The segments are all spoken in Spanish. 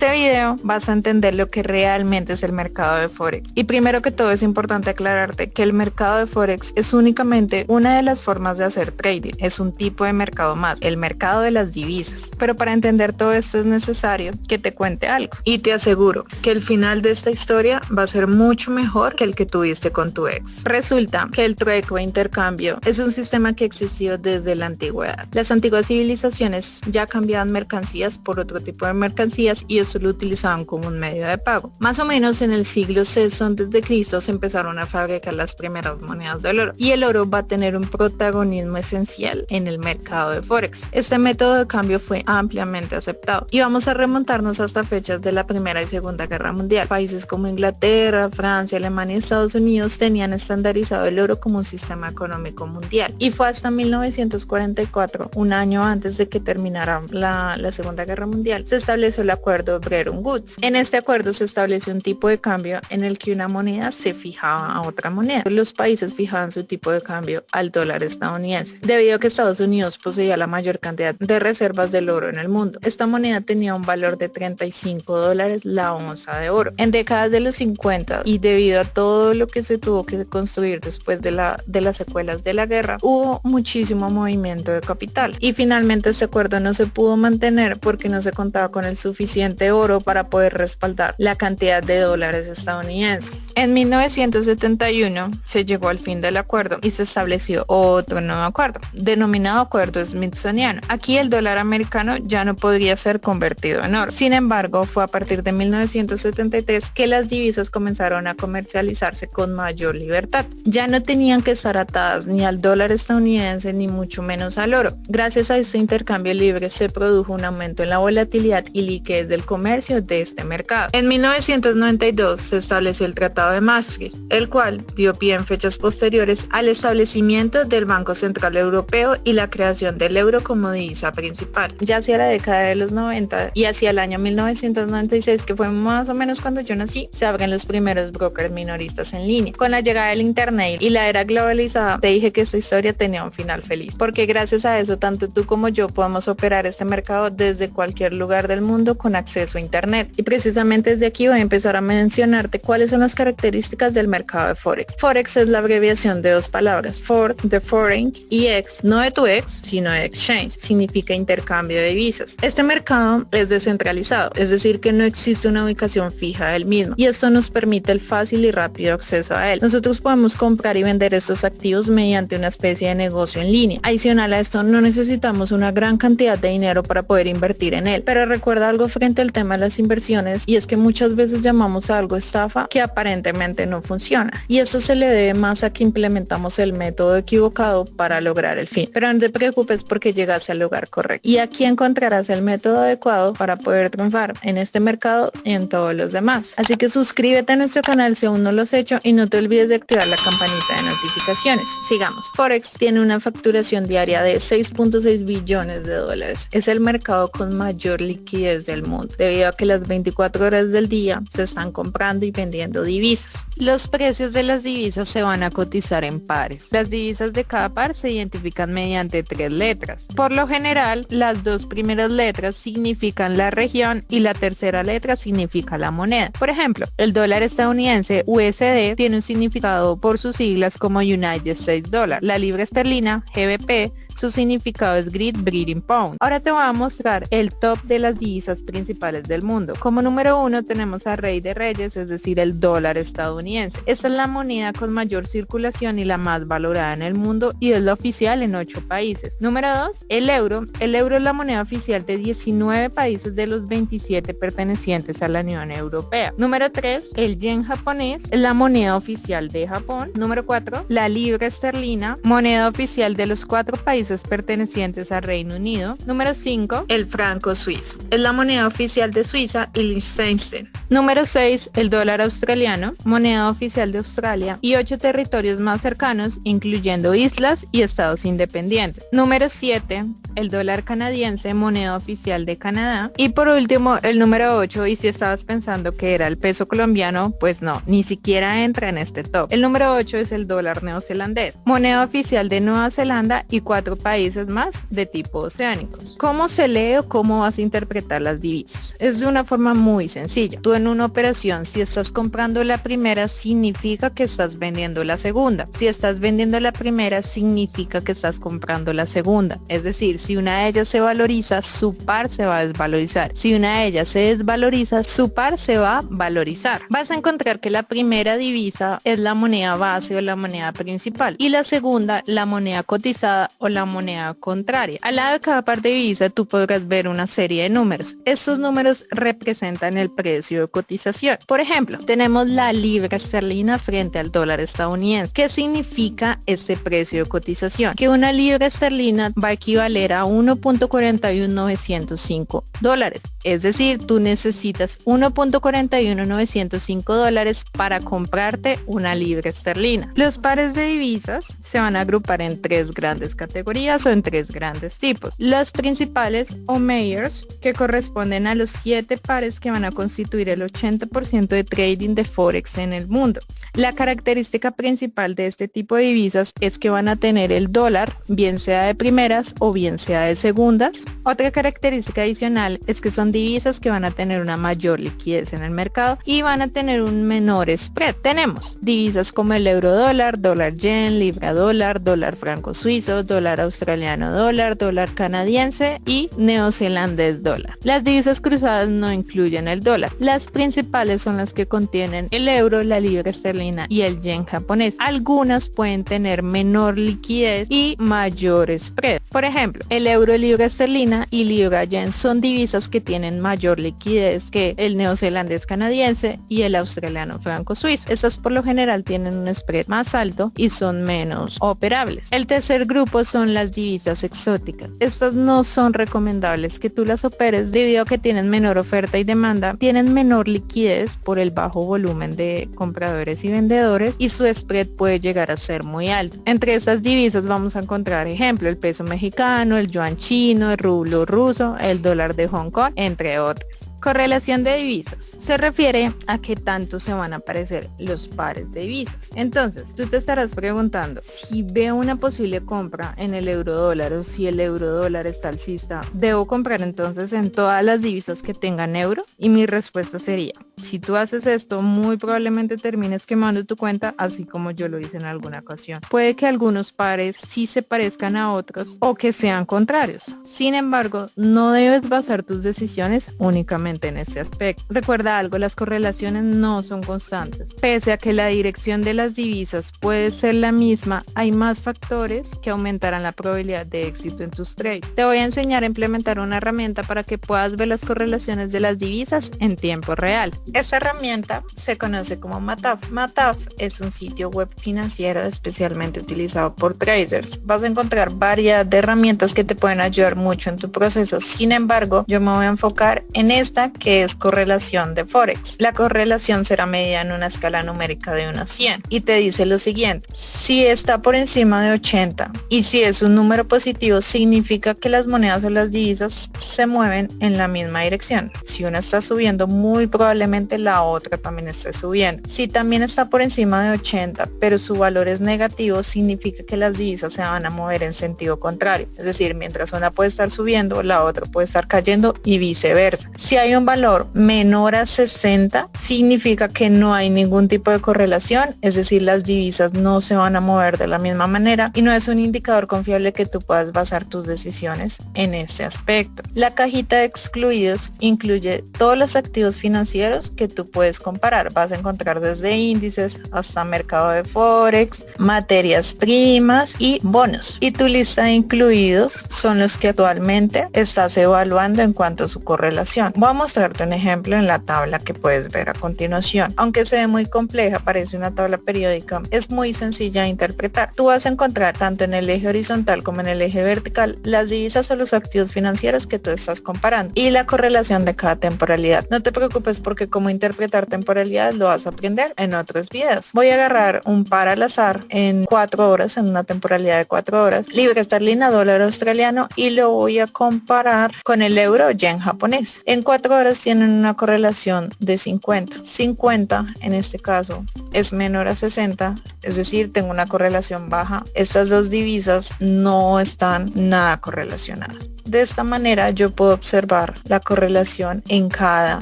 este video vas a entender lo que realmente es el mercado de Forex. Y primero que todo es importante aclararte que el mercado de Forex es únicamente una de las formas de hacer trading. Es un tipo de mercado más, el mercado de las divisas. Pero para entender todo esto es necesario que te cuente algo. Y te aseguro que el final de esta historia va a ser mucho mejor que el que tuviste con tu ex. Resulta que el trueque o intercambio es un sistema que existió desde la antigüedad. Las antiguas civilizaciones ya cambiaban mercancías por otro tipo de mercancías y eso lo utilizaban como un medio de pago. Más o menos en el siglo VI a.C. se empezaron a fabricar las primeras monedas del oro y el oro va a tener un protagonismo esencial en el mercado de Forex. Este método de cambio fue ampliamente aceptado y vamos a remontarnos hasta fechas de la Primera y Segunda Guerra Mundial. Países como Inglaterra, Francia, Alemania y Estados Unidos tenían estandarizado el oro como un sistema económico mundial y fue hasta 1944, un año antes de que terminara la Segunda Guerra Mundial, se estableció el acuerdo Bretton Woods. En este acuerdo se estableció un tipo de cambio en el que una moneda se fijaba a otra moneda. Los países fijaban su tipo de cambio al dólar estadounidense, debido a que Estados Unidos poseía la mayor cantidad de reservas del oro en el mundo. Esta moneda tenía un valor de $35 la onza de oro. En décadas de los 50 y debido a todo lo que se tuvo que construir después de las secuelas de la guerra, hubo muchísimo movimiento de capital y finalmente este acuerdo no se pudo mantener porque no se contaba con el suficiente oro para poder respaldar la cantidad de dólares estadounidenses. En 1971 se llegó al fin del acuerdo y se estableció otro nuevo acuerdo, denominado Acuerdo Smithsoniano. Aquí el dólar americano ya no podría ser convertido en oro. Sin embargo, fue a partir de 1973 que las divisas comenzaron a comercializarse con mayor libertad. Ya no tenían que estar atadas ni al dólar estadounidense ni mucho menos al oro. Gracias a este intercambio libre se produjo un aumento en la volatilidad y liquidez del comercio de este mercado. En 1992 se estableció el Tratado de Maastricht, el cual dio pie en fechas posteriores al establecimiento del Banco Central Europeo y la creación del euro como divisa principal. Ya hacia la década de los 90 y hacia el año 1996, que fue más o menos cuando yo nací, se abren los primeros brokers minoristas en línea. Con la llegada del internet y la era globalizada, te dije que esta historia tenía un final feliz, porque gracias a eso tanto tú como yo podemos operar este mercado desde cualquier lugar del mundo con acceso a internet. Y precisamente desde aquí voy a empezar a mencionarte cuáles son las características del mercado de Forex. Forex es la abreviación de dos palabras, for, de foreign, y ex, no de tu ex, sino de exchange, significa intercambio de divisas. Este mercado es descentralizado, es decir que no existe una ubicación fija del mismo y esto nos permite el fácil y rápido acceso a él. Nosotros podemos comprar y vender estos activos mediante una especie de negocio en línea. Adicional a esto, no necesitamos una gran cantidad de dinero para poder invertir en él, pero recuerda algo frente al tema de las inversiones y es que muchas veces llamamos a algo estafa que aparentemente no funciona y esto se le debe más a que implementamos el método equivocado para lograr el fin. Pero no te preocupes porque llegaste al lugar correcto y aquí encontrarás el método adecuado para poder triunfar en este mercado y en todos los demás. Así que suscríbete a nuestro canal si aún no lo has hecho y no te olvides de activar la campanita de notificaciones. Sigamos. Forex tiene una facturación diaria de 6.6 billones de dólares. Es el mercado con mayor liquidez del mundo, debido a que las 24 horas del día se están comprando y vendiendo divisas. Los precios de las divisas se van a cotizar en pares. Las divisas de cada par se identifican mediante 3 letras. Por lo general, las 2 primeras letras significan la región y la tercera letra significa la moneda. Por ejemplo, el dólar estadounidense USD tiene un significado por sus siglas como United States Dollar. La libra esterlina GBP, su significado es Great Britain Pound. Ahora te voy a mostrar el top de las divisas principales del mundo. Como número 1 tenemos a Rey de Reyes, es decir, el dólar estadounidense. Esta es la moneda con mayor circulación y la más valorada en el mundo y es la oficial en 8 países. Número 2, el euro. El euro es la moneda oficial de 19 países de los 27 pertenecientes a la Unión Europea. Número 3, el yen japonés, es la moneda oficial de Japón. Número 4, la libra esterlina, moneda oficial de los 4 países pertenecientes al Reino Unido. Número 5, el franco suizo. Es la moneda oficial de Suiza y Liechtenstein. Número 6, el dólar australiano, moneda oficial de Australia y 8 territorios más cercanos, incluyendo islas y estados independientes. Número 7, el dólar canadiense, moneda oficial de Canadá. Y por último, el número 8, y si estabas pensando que era el peso colombiano, pues no, ni siquiera entra en este top. El número 8 es el dólar neozelandés, moneda oficial de Nueva Zelanda y 4 países más de tipo oceánicos. ¿Cómo se lee o cómo vas a interpretar las divisas? Es de una forma muy sencilla. Tú en una operación, si estás comprando la primera, significa que estás vendiendo la segunda. Si estás vendiendo la primera, significa que estás comprando la segunda. Es decir, si una de ellas se valoriza, su par se va a desvalorizar. Si una de ellas se desvaloriza, su par se va a valorizar. Vas a encontrar que la primera divisa es la moneda base o la moneda principal y la segunda la moneda cotizada o la moneda contraria. Al lado de cada par de divisa tú podrás ver una serie de números. Estos números representan el precio de cotización. Por ejemplo, tenemos la libra esterlina frente al dólar estadounidense. ¿Qué significa este precio de cotización? Que una libra esterlina va a equivaler a 1.41905 dólares. Es decir, tú necesitas 1.41905 dólares para comprarte una libra esterlina. Los pares de divisas se van a agrupar en 3 grandes categorías o en 3 grandes tipos. Las principales o mayors, que corresponden a los 7 pares que van a constituir el 80% de trading de Forex en el mundo. La característica principal de este tipo de divisas es que van a tener el dólar, bien sea de primeras o bien sea de segundas. Otra característica adicional es que son divisas que van a tener una mayor liquidez en el mercado y van a tener un menor spread. Tenemos divisas como el euro dólar, dólar yen, libra dólar, dólar franco suizo, dólar australiano dólar, dólar canadiense y neozelandés dólar. Las divisas cruzadas no incluyen el dólar. Las principales son las que contienen el euro, la libra esterlina y el yen japonés. Algunas pueden tener menor liquidez y mayor spread. Por ejemplo, el euro, libra esterlina y libra yen son divisas que tienen mayor liquidez que el neozelandés canadiense y el australiano franco suizo. Estas por lo general tienen un spread más alto y son menos operables. El tercer grupo son las divisas exóticas. Estas no son recomendables que tú las operes debido a que tienen menor oferta y demanda, tienen menor liquidez por el bajo volumen de compradores y vendedores y su spread puede llegar a ser muy alto. Entre estas divisas vamos a encontrar ejemplo el peso mexicano, el yuan chino, el rublo ruso, el dólar de Hong Kong, entre otros. Correlación de divisas. Se refiere a qué tanto se van a parecer los pares de divisas. Entonces, tú te estarás preguntando, si veo una posible compra en el euro dólar o si el euro dólar está alcista, ¿debo comprar entonces en todas las divisas que tengan euro? Y mi respuesta sería, si tú haces esto, muy probablemente termines quemando tu cuenta, así como yo lo hice en alguna ocasión. Puede que algunos pares sí se parezcan a otros o que sean contrarios. Sin embargo, no debes basar tus decisiones únicamente en este aspecto. Recuerda algo, las correlaciones no son constantes. Pese a que la dirección de las divisas puede ser la misma, hay más factores que aumentarán la probabilidad de éxito en tus trades. Te voy a enseñar a implementar una herramienta para que puedas ver las correlaciones de las divisas en tiempo real. Esta herramienta se conoce como Mataf. Mataf es un sitio web financiero especialmente utilizado por traders. Vas a encontrar varias de herramientas que te pueden ayudar mucho en tu proceso. Sin embargo, yo me voy a enfocar en esta que es correlación de Forex. La correlación será medida en una escala numérica de 1 a 100 y te dice lo siguiente: si está por encima de 80 y si es un número positivo, significa que las monedas o las divisas se mueven en la misma dirección. Si una está subiendo, muy probablemente la otra también esté subiendo. Si también está por encima de 80 pero su valor es negativo, significa que las divisas se van a mover en sentido contrario. Es decir, mientras una puede estar subiendo, la otra puede estar cayendo y viceversa. Si hay un valor menor a 60, significa que no hay ningún tipo de correlación, es decir, las divisas no se van a mover de la misma manera y no es un indicador confiable que tú puedas basar tus decisiones en este aspecto. La cajita de excluidos incluye todos los activos financieros que tú puedes comparar. Vas a encontrar desde índices hasta mercado de Forex, materias primas y bonos. Y tu lista de incluidos son los que actualmente estás evaluando en cuanto a su correlación. Voy a mostrarte un ejemplo en la tabla que puedes ver a continuación. Aunque se ve muy compleja, parece una tabla periódica, es muy sencilla de interpretar. Tú vas a encontrar tanto en el eje horizontal como en el eje vertical las divisas o los activos financieros que tú estás comparando y la correlación de cada temporalidad. No te preocupes porque cómo interpretar temporalidad lo vas a aprender en otros videos. Voy a agarrar un par al azar en 4 horas, en una temporalidad de 4 horas, libra esterlina, dólar australiano, y lo voy a comparar con el euro o yen japonés. En 4 horas tienen una correlación de 50. 50 en este caso es menor a 60, es decir, tengo una correlación baja. Estas dos divisas no están nada correlacionadas. De esta manera yo puedo observar la correlación en cada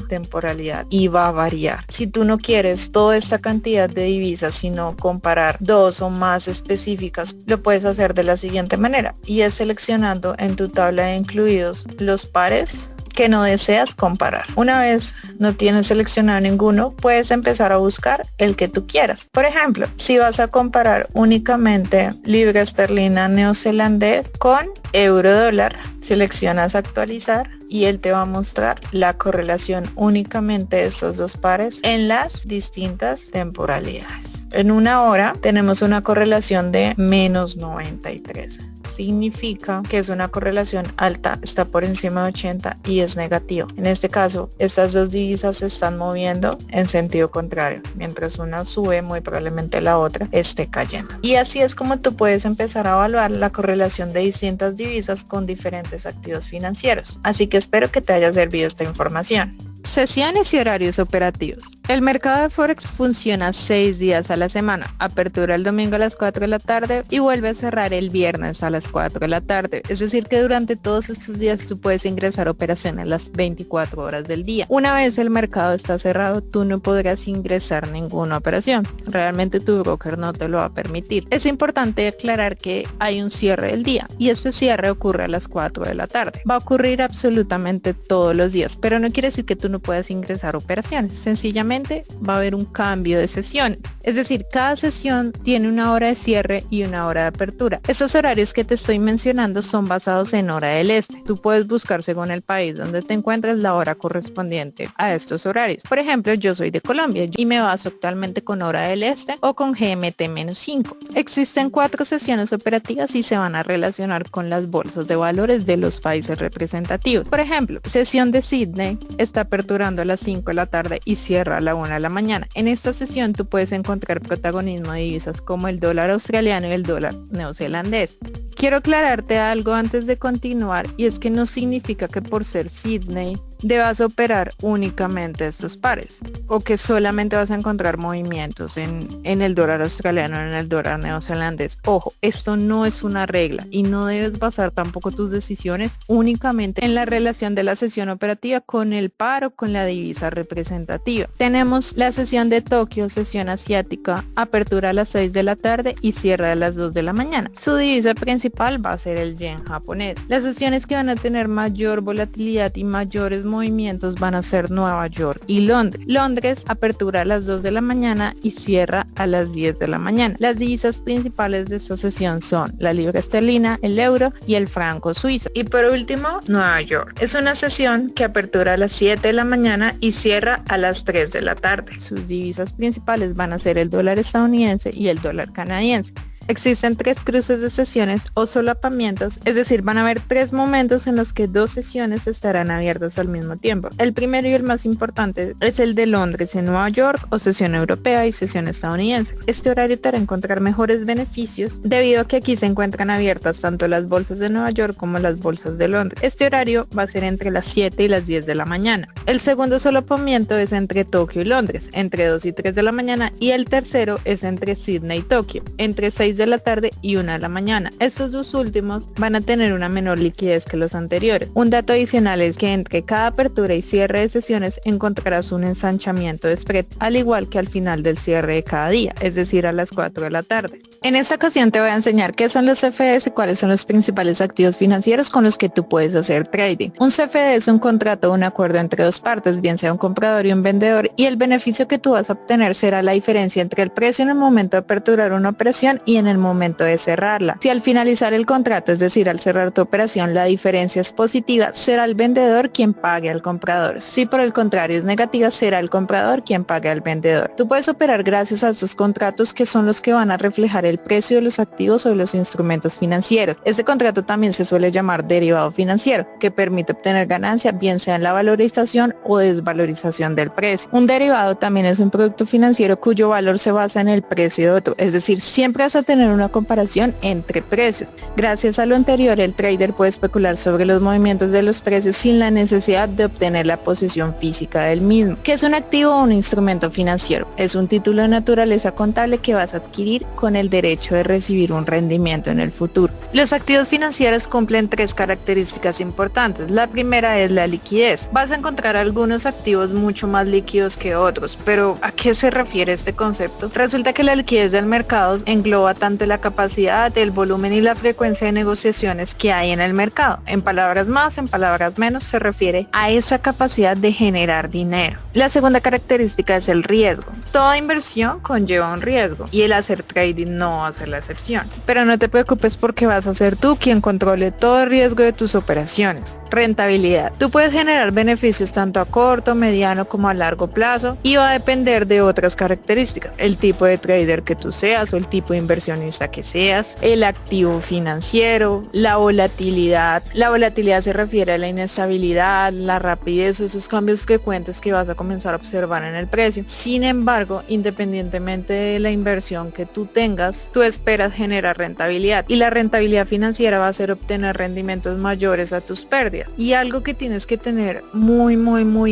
temporalidad y va a variar. Si tú no quieres toda esta cantidad de divisas, sino comparar 2 o más específicas, lo puedes hacer de la siguiente manera, y es seleccionando en tu tabla de incluidos los pares que no deseas comparar. Una vez no tienes seleccionado ninguno, puedes empezar a buscar el que tú quieras. Por ejemplo, si vas a comparar únicamente libra esterlina neozelandés con euro dólar, seleccionas actualizar y él te va a mostrar la correlación únicamente de estos dos pares en las distintas temporalidades. En una hora tenemos una correlación de menos 93. Significa que es una correlación alta, está por encima de 80 y es negativo. En este caso, estas dos divisas se están moviendo en sentido contrario. Mientras una sube, muy probablemente la otra esté cayendo. Y así es como tú puedes empezar a evaluar la correlación de distintas divisas con diferentes activos financieros. Así que espero que te haya servido esta información. Sesiones y horarios operativos. El mercado de Forex funciona 6 días a la semana. Apertura el domingo a las 4 de la tarde y vuelve a cerrar el viernes a las 4 de la tarde. Es decir, que durante todos estos días tú puedes ingresar operaciones las 24 horas del día. Una vez el mercado está cerrado, tú no podrás ingresar ninguna operación. Realmente tu broker no te lo va a permitir. Es importante aclarar que hay un cierre del día y este cierre ocurre a las 4 de la tarde. Va a ocurrir absolutamente todos los días, pero no quiere decir que tú no puedas ingresar operaciones. Sencillamente va a haber un cambio de sesión. Es decir, cada sesión tiene una hora de cierre y una hora de apertura. Estos horarios que te estoy mencionando son basados en hora del este. Tú puedes buscar según el país donde te encuentres la hora correspondiente a estos horarios. Por ejemplo, yo soy de Colombia y me baso actualmente con hora del este o con GMT-5. Existen 4 sesiones operativas y se van a relacionar con las bolsas de valores de los países representativos. Por ejemplo, sesión de Sydney está aperturando a las 5 de la tarde y cierra a la 1 de la mañana. En esta sesión tú puedes encontrar protagonismo de divisas como el dólar australiano y el dólar neozelandés. Quiero aclararte algo antes de continuar, y es que no significa que por ser Sydney debas operar únicamente estos pares o que solamente vas a encontrar movimientos en el dólar australiano o en el dólar neozelandés. Ojo, esto no es una regla y no debes basar tampoco tus decisiones únicamente en la relación de la sesión operativa con el par o con la divisa representativa. Tenemos la sesión de Tokio, sesión asiática, apertura a las 6 de la tarde y cierra a las 2 de la mañana. Su divisa principal va a ser el yen japonés. Las sesiones que van a tener mayor volatilidad y mayores movimientos van a ser Nueva York y Londres. Londres apertura a las 2 de la mañana y cierra a las 10 de la mañana. Las divisas principales de esta sesión son la libra esterlina, el euro y el franco suizo. Y por último, Nueva York. Es una sesión que apertura a las 7 de la mañana y cierra a las 3 de la tarde. Sus divisas principales van a ser el dólar estadounidense y el dólar canadiense. Existen 3 cruces de sesiones o solapamientos, es decir, van a haber 3 momentos en los que 2 sesiones estarán abiertas al mismo tiempo. El primero y el más importante es el de Londres en Nueva York, o sesión europea y sesión estadounidense. Este horario te hará encontrar mejores beneficios debido a que aquí se encuentran abiertas tanto las bolsas de Nueva York como las bolsas de Londres. Este horario va a ser entre las 7 y las 10 de la mañana. El segundo solapamiento es entre Tokio y Londres, entre 2 y 3 de la mañana, y el tercero es entre Sydney y Tokio, entre 6 de la tarde y 1 de la mañana. Estos dos últimos van a tener una menor liquidez que los anteriores. Un dato adicional es que entre cada apertura y cierre de sesiones encontrarás un ensanchamiento de spread, al igual que al final del cierre de cada día, es decir, a las 4 de la tarde. En esta ocasión te voy a enseñar qué son los CFDs y cuáles son los principales activos financieros con los que tú puedes hacer trading. Un CFD es un contrato o un acuerdo entre dos partes, bien sea un comprador y un vendedor, y el beneficio que tú vas a obtener será la diferencia entre el precio en el momento de aperturar una operación y en el momento de cerrarla. Si al finalizar el contrato, es decir, al cerrar tu operación, la diferencia es positiva, será el vendedor quien pague al comprador. Si por el contrario es negativa, será el comprador quien pague al vendedor. Tú puedes operar gracias a estos contratos, que son los que van a reflejar el el precio de los activos o de los instrumentos financieros. Este contrato también se suele llamar derivado financiero, que permite obtener ganancia bien sea en la valorización o desvalorización del precio. Un derivado también es un producto financiero cuyo valor se basa en el precio de otro, es decir, siempre vas a tener una comparación entre precios. Gracias a lo anterior, el trader puede especular sobre los movimientos de los precios sin la necesidad de obtener la posición física del mismo. ¿Qué es un activo o un instrumento financiero? Es un título de naturaleza contable que vas a adquirir con el derecho de recibir un rendimiento en el futuro. Los activos financieros cumplen tres características importantes. La primera es la liquidez. Vas a encontrar algunos activos mucho más líquidos que otros, pero ¿a qué se refiere este concepto? Resulta que la liquidez del mercado engloba tanto la capacidad, el volumen y la frecuencia de negociaciones que hay en el mercado. En palabras más, en palabras menos, se refiere a esa capacidad de generar dinero. La segunda característica es el riesgo. Toda inversión conlleva un riesgo y el hacer trading no va a ser la excepción. Pero no te preocupes porque vas a ser tú quien controle todo el riesgo de tus operaciones. Rentabilidad. Tú puedes generar beneficios tanto a corto, mediano como a largo plazo y va a depender de otras características. El tipo de trader que tú seas o el tipo de inversionista que seas, el activo financiero, la volatilidad. La volatilidad se refiere a la inestabilidad, la rapidez o esos cambios frecuentes que vas a comenzar a observar en el precio. Sin embargo, independientemente de la inversión que tú tengas, tú esperas generar rentabilidad y la rentabilidad financiera va a ser obtener rendimientos mayores a tus pérdidas. Y algo que tienes que tener muy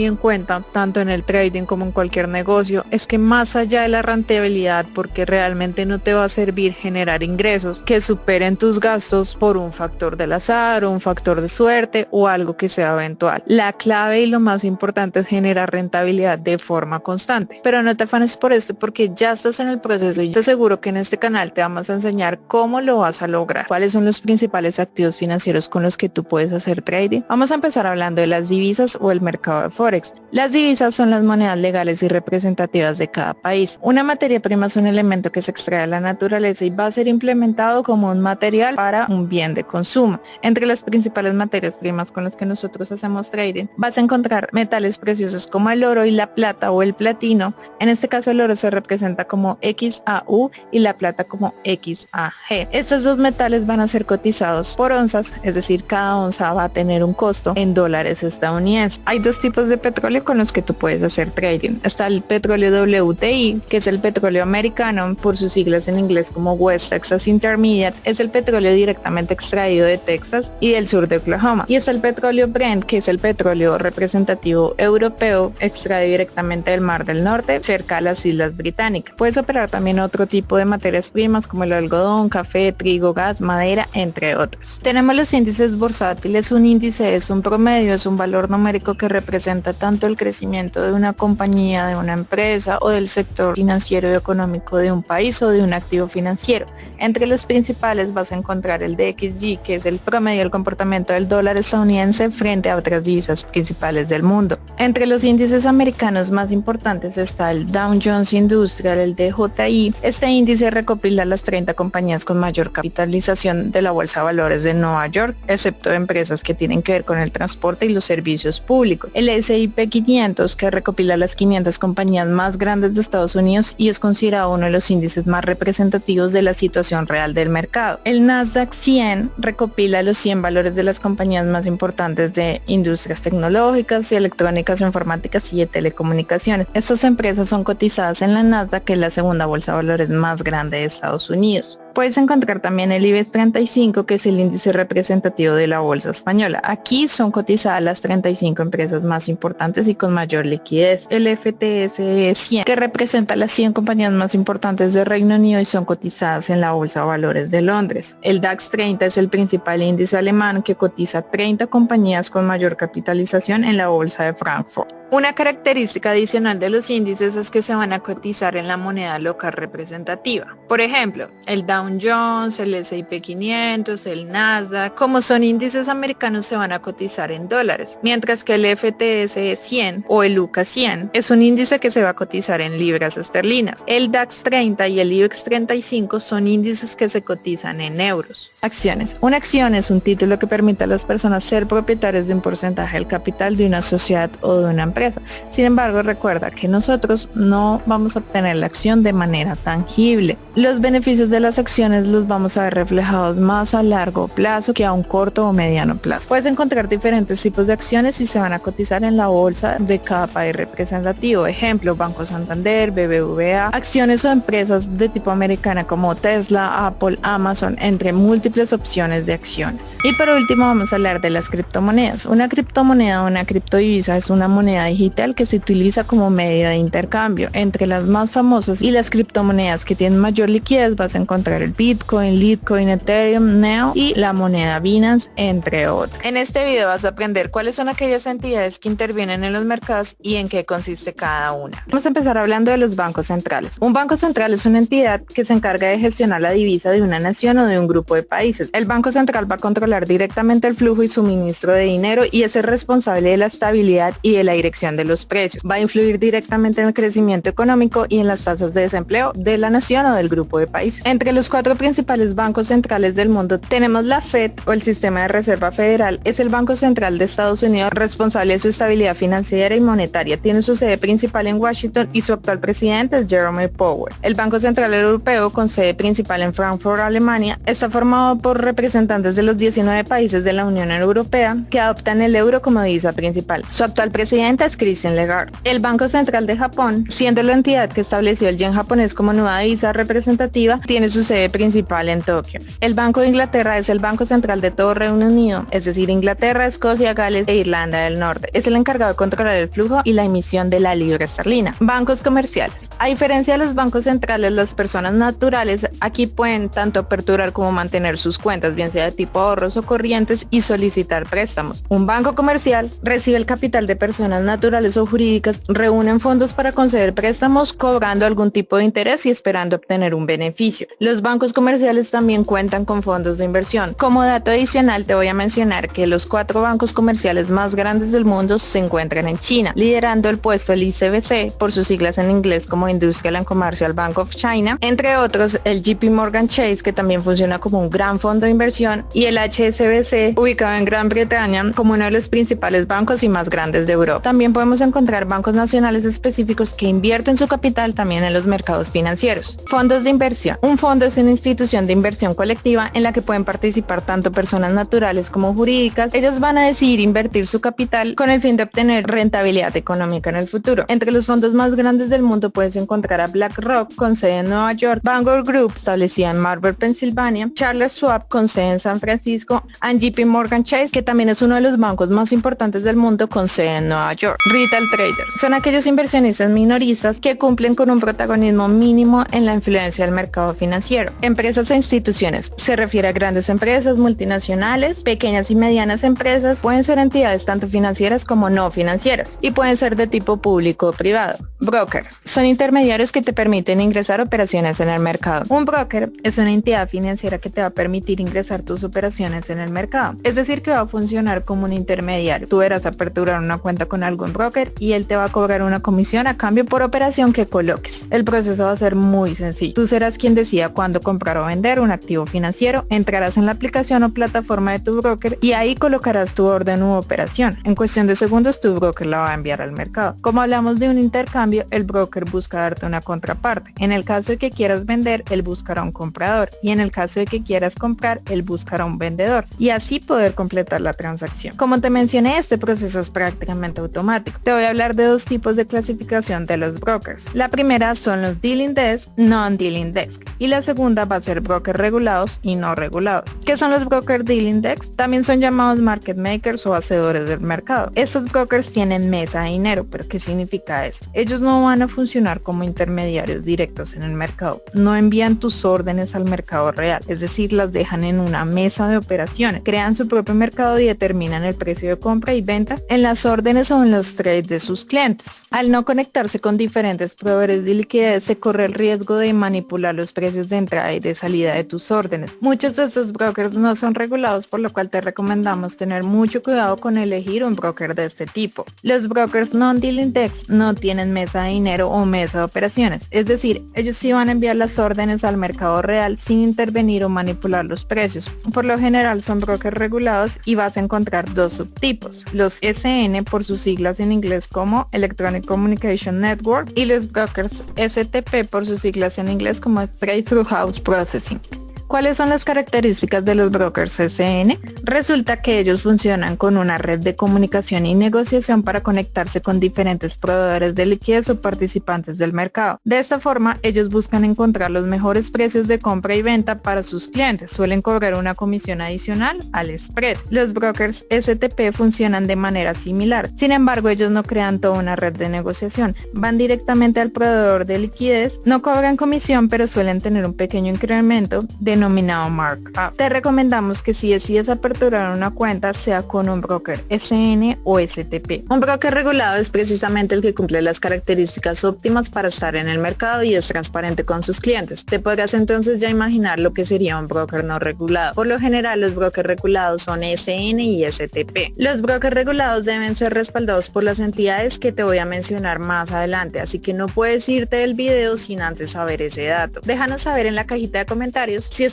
en cuenta, tanto en el trading como en cualquier negocio, es que más allá de la rentabilidad, porque realmente no te va a servir generar ingresos que superen tus gastos por un factor del azar o un factor de suerte o algo que sea eventual. La clave y lo más importante es generar rentabilidad de forma constante. Pero no te afanes por esto porque ya estás en el proceso y te aseguro que en este canal te vamos a enseñar cómo lo vas a lograr. ¿Cuáles son los principales activos financieros con los que tú puedes hacer trading? Vamos a empezar hablando de las divisas o el mercado de Forex. Las divisas son las monedas legales y representativas de cada país. Una materia prima es un elemento que se extrae de la naturaleza y va a ser implementado como un material para un bien de consumo. Entre las principales materias primas con las que nosotros hacemos trading, vas a encontrar metales preciosos como el oro y la plata o el platino. En este caso el oro se representa como XAU y la plata como XAG. Estos dos metales van a ser cotizados por onzas, es decir, cada onza va a tener un costo en dólares estadounidenses. Hay dos tipos de petróleo con los que tú puedes hacer trading. Está el petróleo WTI, que es el petróleo americano, por sus siglas en inglés como West Texas Intermediate, es el petróleo directamente extraído de Texas y del sur de Oklahoma. Y está el petróleo Brent, que es el petróleo representativo europeo, extraído directamente del Mar del Norte, cerca de las Islas Británicas. Puedes operar también otro tipo de materias primas como el algodón, café, trigo, gas, madera, entre otros. Tenemos los índices bursátiles. Un índice es un promedio, es un valor numérico que representa tanto el crecimiento de una compañía, de una empresa o del sector financiero y económico de un país o de un activo financiero. Entre los principales vas a encontrar el DXY, que es el promedio del comportamiento del dólar estadounidense frente a otras divisas principales del mundo. Entre los índices americanos más importantes está el Dow Jones Industrial, el DJI. Este índice recopila las 30 compañías con mayor capitalización de la Bolsa de Valores de Nueva York, excepto empresas que tienen que ver con el transporte y los servicios públicos. El S&P 500, que recopila las 500 compañías más grandes de Estados Unidos y es considerado uno de los índices más representativos de la situación real del mercado. El Nasdaq 100 recopila los 100 valores de las compañías más importantes de industrias tecnológicas, electrónicas, informáticas y de telecomunicaciones. Estas empresas son cotizadas en la Nasdaq, que es la segunda bolsa de valores más grande de Estados Unidos. Puedes encontrar también el IBEX 35, que es el índice representativo de la bolsa española. Aquí son cotizadas las 35 empresas más importantes y con mayor liquidez. El FTSE 100, que representa las 100 compañías más importantes del Reino Unido y son cotizadas en la bolsa de valores de Londres. El DAX 30 es el principal índice alemán que cotiza 30 compañías con mayor capitalización en la bolsa de Frankfurt. Una característica adicional de los índices es que se van a cotizar en la moneda local representativa. Por ejemplo, el Dow Jones, el S&P 500, el Nasdaq, como son índices americanos, se van a cotizar en dólares, mientras que el FTSE 100 o el UK 100 es un índice que se va a cotizar en libras esterlinas. El DAX 30 y el IBEX 35 son índices que se cotizan en euros. Acciones. Una acción es un título que permite a las personas ser propietarios de un porcentaje del capital de una sociedad o de una empresa. Sin embargo, recuerda que nosotros no vamos a obtener la acción de manera tangible. Los beneficios de las acciones los vamos a ver reflejados más a largo plazo que a un corto o mediano plazo. Puedes encontrar diferentes tipos de acciones y se van a cotizar en la bolsa de cada país representativo. Ejemplo, Banco Santander, BBVA, acciones o empresas de tipo americana como Tesla, Apple, Amazon, entre múltiples opciones de acciones. Y por último vamos a hablar de las criptomonedas. Una criptomoneda o una criptodivisa es una moneda digital que se utiliza como medio de intercambio. Entre las más famosas y las criptomonedas que tienen mayor liquidez vas a encontrar el Bitcoin, Litecoin, Ethereum, Neo y la moneda Binance, entre otros. En este video vas a aprender cuáles son aquellas entidades que intervienen en los mercados y en qué consiste cada una. Vamos a empezar hablando de los bancos centrales. Un banco central es una entidad que se encarga de gestionar la divisa de una nación o de un grupo de países. El Banco Central va a controlar directamente el flujo y suministro de dinero y es el responsable de la estabilidad y de la dirección de los precios. Va a influir directamente en el crecimiento económico y en las tasas de desempleo de la nación o del grupo de países. Entre los 4 principales bancos centrales del mundo tenemos la Fed o el Sistema de Reserva Federal. Es el Banco Central de Estados Unidos responsable de su estabilidad financiera y monetaria. Tiene su sede principal en Washington y su actual presidente es Jerome Powell. El Banco Central Europeo, con sede principal en Frankfurt, Alemania, está formado por representantes de los 19 países de la Unión Europea que adoptan el euro como divisa principal. Su actual presidenta es Christine Lagarde. El Banco Central de Japón, siendo la entidad que estableció el yen japonés como nueva divisa representativa, tiene su sede principal en Tokio. El Banco de Inglaterra es el banco central de todo Reino Unido, es decir, Inglaterra, Escocia, Gales e Irlanda del Norte. Es el encargado de controlar el flujo y la emisión de la libra esterlina. Bancos comerciales. A diferencia de los bancos centrales, las personas naturales aquí pueden tanto aperturar como mantener sus cuentas, bien sea de tipo ahorros o corrientes, y solicitar préstamos. Un banco comercial recibe el capital de personas naturales o jurídicas, reúnen fondos para conceder préstamos, cobrando algún tipo de interés y esperando obtener un beneficio. Los bancos comerciales también cuentan con fondos de inversión. Como dato adicional te voy a mencionar que los 4 bancos comerciales más grandes del mundo se encuentran en China, liderando el puesto el ICBC, por sus siglas en inglés como Industrial and Commercial Bank of China, entre otros el JP Morgan Chase, que también funciona como un gran fondo de inversión, y el HSBC, ubicado en Gran Bretaña, como uno de los principales bancos y más grandes de Europa. También podemos encontrar bancos nacionales específicos que invierten su capital también en los mercados financieros. Fondos de inversión. Un fondo es una institución de inversión colectiva en la que pueden participar tanto personas naturales como jurídicas. Ellas van a decidir invertir su capital con el fin de obtener rentabilidad económica en el futuro. Entre los fondos más grandes del mundo puedes encontrar a BlackRock, con sede en Nueva York, Vanguard Group, establecida en Marlborough, Pensilvania, Charles Schwab, con sede en San Francisco, and JP Morgan Chase, que también es uno de los bancos más importantes del mundo, con sede en Nueva York. Retail traders son aquellos inversionistas minoristas que cumplen con un protagonismo mínimo en la influencia del mercado financiero. Empresas e instituciones. Se refiere a grandes empresas, multinacionales, pequeñas y medianas empresas. Pueden ser entidades tanto financieras como no financieras y pueden ser de tipo público o privado. Broker. Son intermediarios que te permiten ingresar operaciones en el mercado. Un broker es una entidad financiera que te va a permitir ingresar tus operaciones en el mercado. Es decir, que va a funcionar como un intermediario. Tú verás aperturar una cuenta con algún broker y él te va a cobrar una comisión a cambio por operación que coloques. El proceso va a ser muy sencillo. Tú serás quien decida cuándo comprar o vender un activo financiero, entrarás en la aplicación o plataforma de tu broker y ahí colocarás tu orden u operación. En cuestión de segundos tu broker la va a enviar al mercado. Como hablamos de un intercambio, el broker busca darte una contraparte. En el caso de que quieras vender, él buscará un comprador, y en el caso de que quieras comprar, él buscará un vendedor, y así poder completar la transacción. Como te mencioné, este proceso es prácticamente automático. Te voy a hablar de 2 tipos de clasificación de los brokers. La primera son los dealing desk, non-dealing desk, y la segunda va a ser brokers regulados y no regulados. ¿Qué son los brokers dealing desk? También son llamados market makers o hacedores del mercado. Estos brokers tienen mesa de dinero, pero ¿qué significa eso? Ellos no van a funcionar como intermediarios directos en el mercado. No envían tus órdenes al mercado real, es decir, las dejan en una mesa de operaciones. Crean su propio mercado y determinan el precio de compra y venta en las órdenes o en los trades de sus clientes. Al no conectarse con diferentes proveedores de liquidez, se corre el riesgo de manipular los precios de entrada y de salida de tus órdenes. Muchos de estos brokers no son regulados, por lo cual te recomendamos tener mucho cuidado con elegir un broker de este tipo. Los brokers non-dealing desk no tienen mesa de dinero o mesa de operaciones, es decir, ellos sí van a enviar las órdenes al mercado real sin intervenir o manipular manipular los precios. Por lo general son brokers regulados y vas a encontrar dos subtipos, los SN por sus siglas en inglés como Electronic Communication Network y los brokers STP por sus siglas en inglés como Trade Through House Processing. ¿Cuáles son las características de los brokers SN? Resulta que ellos funcionan con una red de comunicación y negociación para conectarse con diferentes proveedores de liquidez o participantes del mercado. De esta forma, ellos buscan encontrar los mejores precios de compra y venta para sus clientes. Suelen cobrar una comisión adicional al spread. Los brokers STP funcionan de manera similar. Sin embargo, ellos no crean toda una red de negociación. Van directamente al proveedor de liquidez, no cobran comisión, pero suelen tener un pequeño incremento denominado markup. Te recomendamos que si decides aperturar una cuenta sea con un broker SN o STP. Un broker regulado es precisamente el que cumple las características óptimas para estar en el mercado y es transparente con sus clientes. Te podrás entonces ya imaginar lo que sería un broker no regulado. Por lo general, los brokers regulados son SN y STP. Los brokers regulados deben ser respaldados por las entidades que te voy a mencionar más adelante, así que no puedes irte del video sin antes saber ese dato. Déjanos saber en la cajita de comentarios si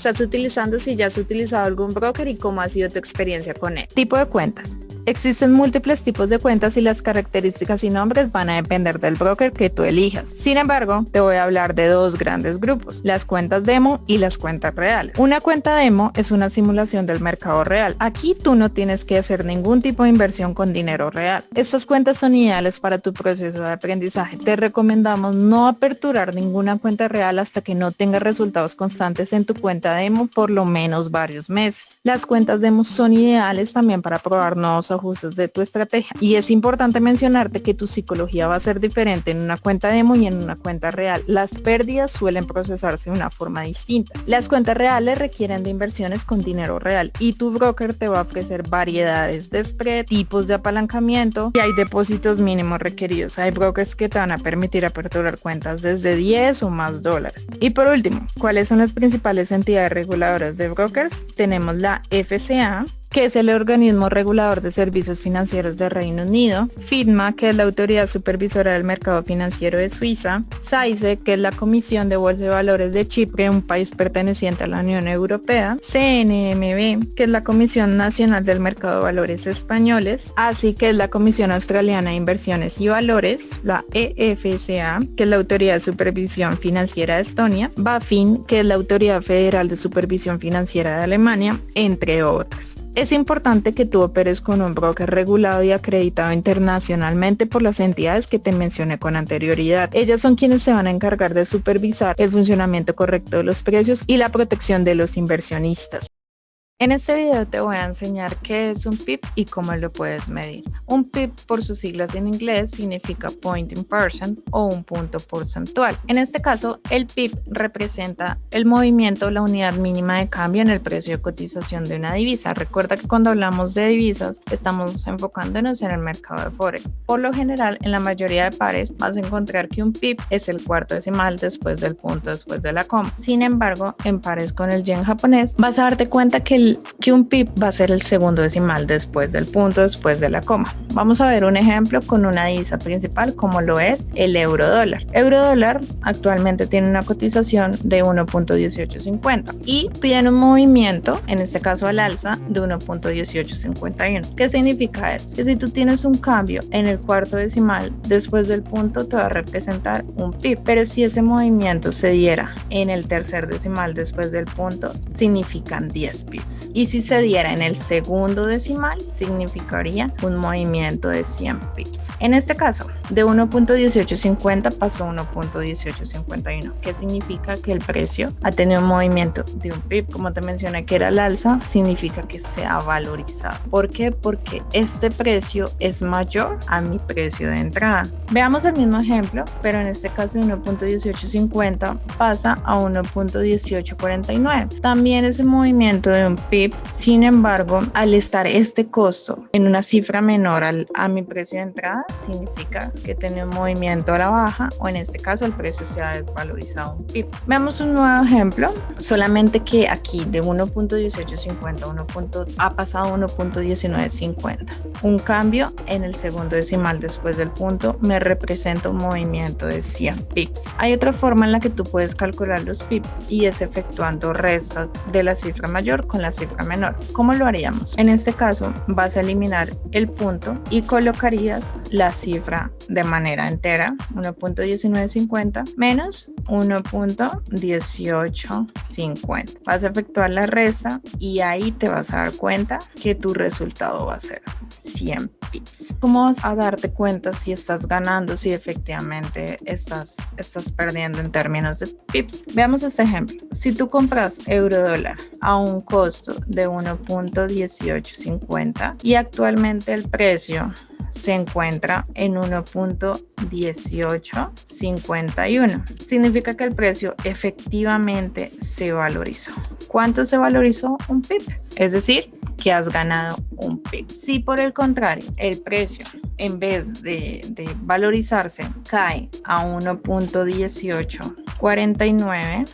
ya has utilizado algún broker y cómo ha sido tu experiencia con él. Tipo de cuentas. Existen múltiples tipos de cuentas y las características y nombres van a depender del broker que tú elijas. Sin embargo, te voy a hablar de dos grandes grupos, las cuentas demo y las cuentas reales. Una cuenta demo es una simulación del mercado real. Aquí tú no tienes que hacer ningún tipo de inversión con dinero real. Estas cuentas son ideales para tu proceso de aprendizaje. Te recomendamos no aperturar ninguna cuenta real hasta que no tengas resultados constantes en tu cuenta demo por lo menos varios meses. Las cuentas demo son ideales también para probar nuevos ajustes de tu estrategia y es importante mencionarte que tu psicología va a ser diferente en una cuenta demo y en una cuenta real. Las pérdidas suelen procesarse de una forma distinta. Las cuentas reales requieren de inversiones con dinero real y tu broker te va a ofrecer variedades de spread, tipos de apalancamiento y hay depósitos mínimos requeridos. Hay brokers que te van a permitir aperturar cuentas desde 10 o más dólares. Y por último, ¿cuáles son las principales entidades reguladoras de brokers? Tenemos la FCA, que es el organismo regulador de servicios financieros de Reino Unido, FINMA, que es la autoridad supervisora del mercado financiero de Suiza, SAICE, que es la Comisión de Bolsa de Valores de Chipre, un país perteneciente a la Unión Europea, CNMV, que es la Comisión Nacional del Mercado de Valores Españoles, ASI, que es la Comisión Australiana de Inversiones y Valores, la EFSA, que es la Autoridad de Supervisión Financiera de Estonia, BaFin, que es la Autoridad Federal de Supervisión Financiera de Alemania, entre otras. Es importante que tú operes con un broker regulado y acreditado internacionalmente por las entidades que te mencioné con anterioridad. Ellas son quienes se van a encargar de supervisar el funcionamiento correcto de los precios y la protección de los inversionistas. En este video te voy a enseñar qué es un PIP y cómo lo puedes medir. Un PIP, por sus siglas en inglés, significa Point in Percent o un punto porcentual. En este caso, el PIP representa el movimiento, la unidad mínima de cambio en el precio de cotización de una divisa. Recuerda que cuando hablamos de divisas, estamos enfocándonos en el mercado de Forex. Por lo general, en la mayoría de pares vas a encontrar que un PIP es el cuarto decimal después del punto, después de la coma. Sin embargo, en pares con el yen japonés, vas a darte cuenta que un PIP va a ser el segundo decimal después del punto, después de la coma. Vamos a ver un ejemplo con una divisa principal como lo es el euro dólar. Euro dólar actualmente tiene una cotización de 1.1850 y tiene un movimiento, en este caso al alza, de 1.1851. ¿Qué significa esto? Que si tú tienes un cambio en el cuarto decimal después del punto te va a representar un PIP, pero si ese movimiento se diera en el tercer decimal después del punto, significan 10 pips. Y si se diera en el segundo decimal, significaría un movimiento de 100 pips. En este caso, de 1.1850 pasó a 1.1851, que significa que el precio ha tenido un movimiento de un pip. Como te mencioné que era al alza, significa que se ha valorizado. ¿Por qué? Porque este precio es mayor a mi precio de entrada. Veamos el mismo ejemplo, pero en este caso de 1.1850 pasa a 1.1849. También es un movimiento de un PIB. Sin embargo, al estar este costo en una cifra menor a mi precio de entrada, significa que tiene un movimiento a la baja, o en este caso el precio se ha desvalorizado un PIB. Veamos un nuevo ejemplo, solamente que aquí de 1.1850 ha pasado a 1.1950. Un cambio en el segundo decimal después del punto me representa un movimiento de 100 pips. Hay otra forma en la que tú puedes calcular los pips y es efectuando restas de la cifra mayor con la cifra menor. ¿Cómo lo haríamos? En este caso vas a eliminar el punto y colocarías la cifra de manera entera, 1.1950 menos 1.1850. Vas a efectuar la resta y ahí te vas a dar cuenta que tu resultado va a ser 100 pips. ¿Cómo vas a darte cuenta si estás ganando, si efectivamente estás perdiendo en términos de pips? Veamos este ejemplo. Si tú compras euro dólar a un costo de 1.1850 y actualmente el precio se encuentra en 1.1851. Significa que el precio efectivamente se valorizó. ¿Cuánto se valorizó? Un PIB. Es decir, que has ganado un PIB. Si por el contrario el precio en vez de valorizarse cae a 1.1849,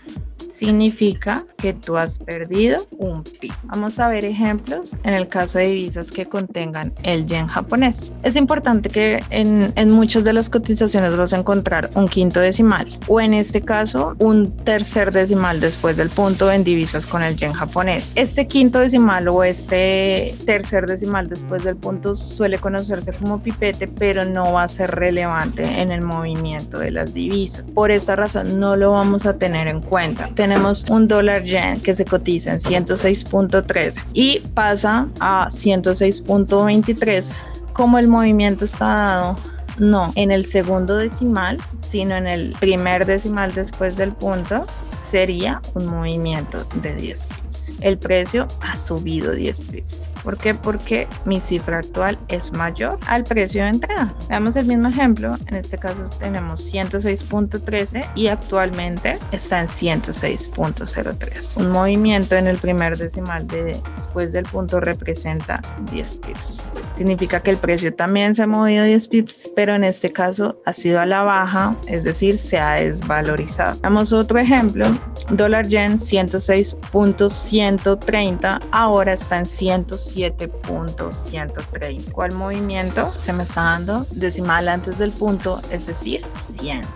significa que tú has perdido un PIB. Vamos a ver ejemplos en el caso de divisas que contengan el yen japonés. Es importante que en muchas de las cotizaciones vas a encontrar un quinto decimal o en este caso un tercer decimal después del punto en divisas con el yen japonés. Este quinto decimal o este tercer decimal después del punto suele conocerse como pipete, pero no va a ser relevante en el movimiento de las divisas. Por esta razón no lo vamos a tener en cuenta. Tenemos un dólar yen que se cotiza en 106.13 y pasa a 106.23. ¿Cómo el movimiento está dado? No en el segundo decimal, sino en el primer decimal después del punto, sería un movimiento de 10 pips. El precio ha subido 10 pips. ¿Por qué? Porque mi cifra actual es mayor al precio de entrada. Veamos el mismo ejemplo. En este caso tenemos 106.13 y actualmente está en 106.03. Un movimiento en el primer decimal después del punto representa 10 pips. Significa que el precio también se ha movido 10 pips, pero en este caso ha sido a la baja, es decir, se ha desvalorizado. Damos otro ejemplo, dólar yen 106.130, ahora está en 107.130. ¿Cuál movimiento se me está dando? Decimal antes del punto, es decir, 100.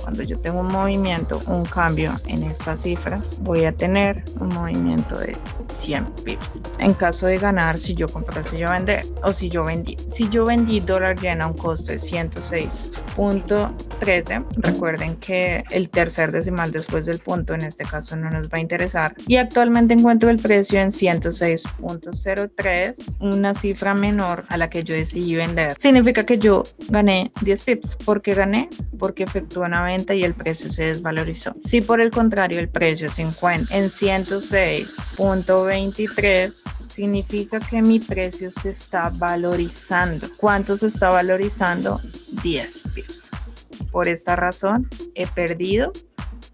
Cuando yo tengo un movimiento, un cambio en esta cifra, voy a tener un movimiento de 100 pips. En caso de ganar, si yo compro, si yo vender o si yo vendí dólar yen a un costo de 106.13, recuerden que el tercer decimal después del punto en este caso no nos va a interesar y actualmente encuentro el precio en 106.03, una cifra menor a la que yo decidí vender. Significa que yo gané 10 pips. ¿Por qué gané? Porque efectué una venta y el precio se desvalorizó. Si por el contrario el precio se encuentra en 106.23, significa que mi precio se está valorizando. ¿Cuánto se está valorizando? 10 pips. Por esta razón he perdido